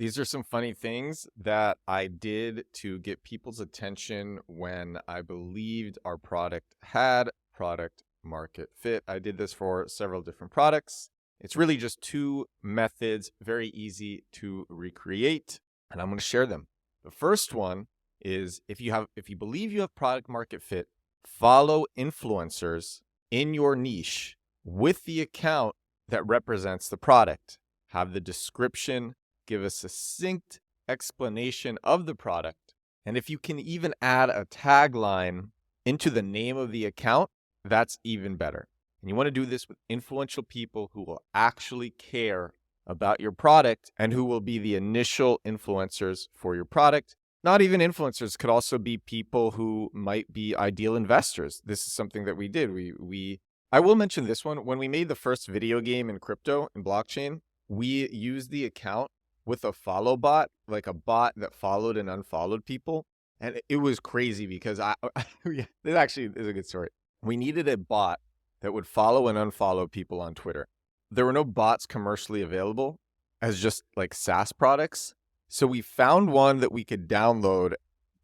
These are some funny things that I did to get people's attention when I believed our product had product market fit. I did this for several different products. It's really just two methods, very easy to recreate, and I'm going to share them. The first one is if you believe you have product market fit, follow influencers in your niche with the account that represents the product. Have the description, give a succinct explanation of the product. And if you can even add a tagline into the name of the account, that's even better. And you want to do this with influential people who will actually care about your product and who will be the initial influencers for your product. Not even influencers, could also be people who might be ideal investors. This is something that we did. I will mention this one. When we made the first video game in crypto and blockchain, we used the account with a follow bot, like a bot that followed and unfollowed people. And it was crazy because this actually is a good story. We needed a bot that would follow and unfollow people on Twitter. There were no bots commercially available as just like SaaS products. So we found one that we could download,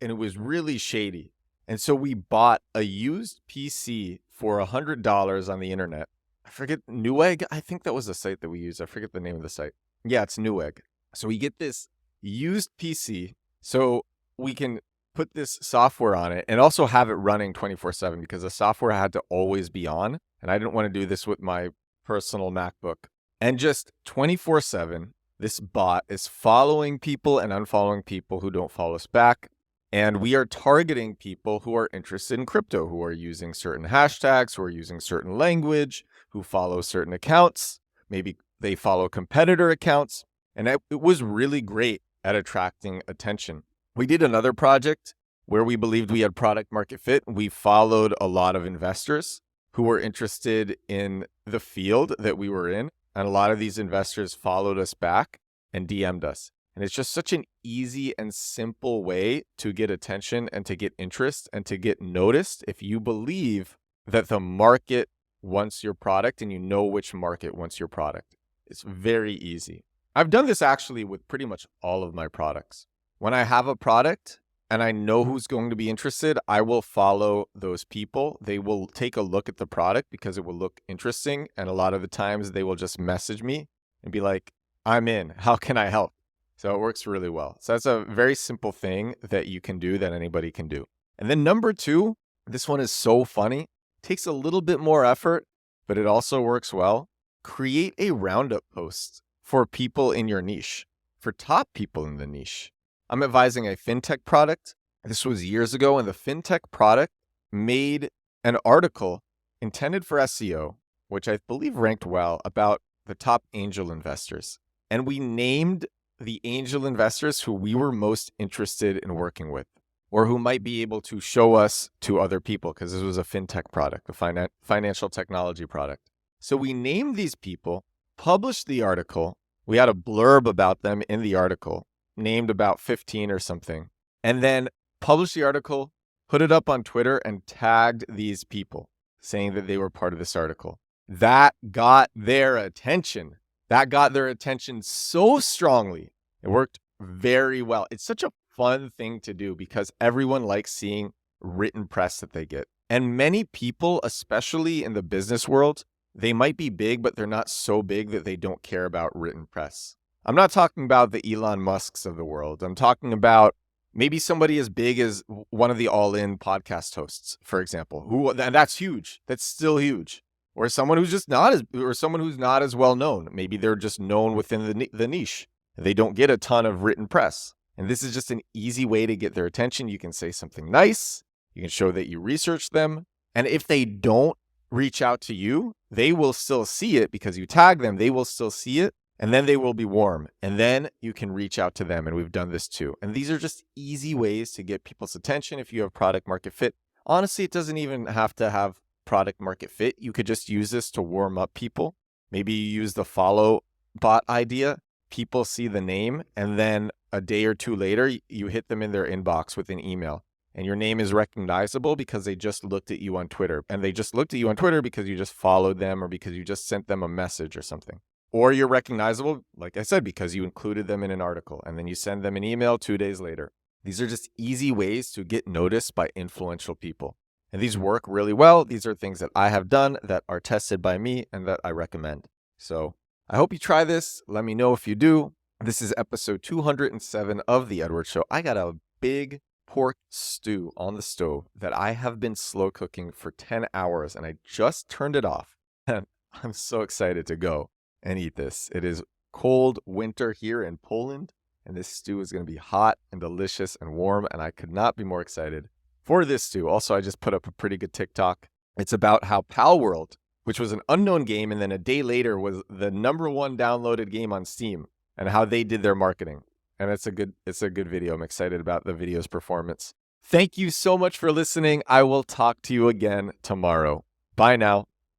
and it was really shady. And so we bought a used PC for $100 on the internet. I forget, Newegg, I think that was the site that we used. I forget the name of the site. Yeah, it's Newegg. So we get this used PC so we can put this software on it and also have it running 24/7 because the software had to always be on. And I didn't want to do this with my personal MacBook. And just 24/7, this bot is following people and unfollowing people who don't follow us back. And we are targeting people who are interested in crypto, who are using certain hashtags, who are using certain language, who follow certain accounts. Maybe they follow competitor accounts. And it was really great at attracting attention. We did another project where we believed we had product market fit. We followed a lot of investors who were interested in the field that we were in. And a lot of these investors followed us back and DM'd us. And it's just such an easy and simple way to get attention and to get interest and to get noticed if you believe that the market wants your product and you know which market wants your product. It's very easy. I've done this actually with pretty much all of my products. When I have a product and I know who's going to be interested, I will follow those people. They will take a look at the product because it will look interesting. And a lot of the times they will just message me and be like, I'm in. How can I help? So it works really well. So that's a very simple thing that you can do that anybody can do. And then number two, this one is so funny. Takes a little bit more effort, but it also works well. Create a roundup post for people in your niche, for top people in the niche. I'm advising a fintech product. This was years ago, and the fintech product made an article intended for SEO, which I believe ranked well, about the top angel investors. And we named the angel investors who we were most interested in working with, or who might be able to show us to other people, because this was a fintech product, a financial technology product. So we named these people, published the article. We had a blurb about them in the article, named about 15 or something, and then published the article, put it up on Twitter, and tagged these people saying that they were part of this article. That got their attention. That got their attention so strongly. It worked very well. It's such a fun thing to do because everyone likes seeing written press that they get. And many people, especially in the business world, they might be big, but they're not so big that they don't care about written press. I'm not talking about the Elon Musks of the world. I'm talking about maybe somebody as big as one of the All In podcast hosts, for example, and that's huge. That's still huge. Or someone who's just not as well known. Maybe they're just known within the niche. They don't get a ton of written press. And this is just an easy way to get their attention. You can say something nice. You can show that you researched them. And if they don't reach out to you, they will still see it because you tag them. They will still see it. And then they will be warm. And then you can reach out to them. And we've done this too. And these are just easy ways to get people's attention if you have product market fit. Honestly, it doesn't even have to have product market fit. You could just use this to warm up people. Maybe you use the follow bot idea. People see the name, and then a day or two later, you hit them in their inbox with an email. And your name is recognizable because they just looked at you on Twitter. And they just looked at you on Twitter because you just followed them or because you just sent them a message or something. Or you're recognizable, like I said, because you included them in an article and then you send them an email 2 days later. These are just easy ways to get noticed by influential people. And these work really well. These are things that I have done that are tested by me and that I recommend. So I hope you try this. Let me know if you do. This is episode 207 of The Edward Show. I got a big pork stew on the stove that I have been slow cooking for 10 hours and I just turned it off. And I'm so excited to go and eat this. It is cold winter here in Poland, and this stew is going to be hot and delicious and warm, and I could not be more excited for this stew. Also, I just put up a pretty good TikTok. It's about how Pal World, which was an unknown game, and then a day later was the #1 downloaded game on Steam, and how they did their marketing. And it's a good video. I'm excited about the video's performance. Thank you so much for listening. I will talk to you again tomorrow. Bye now.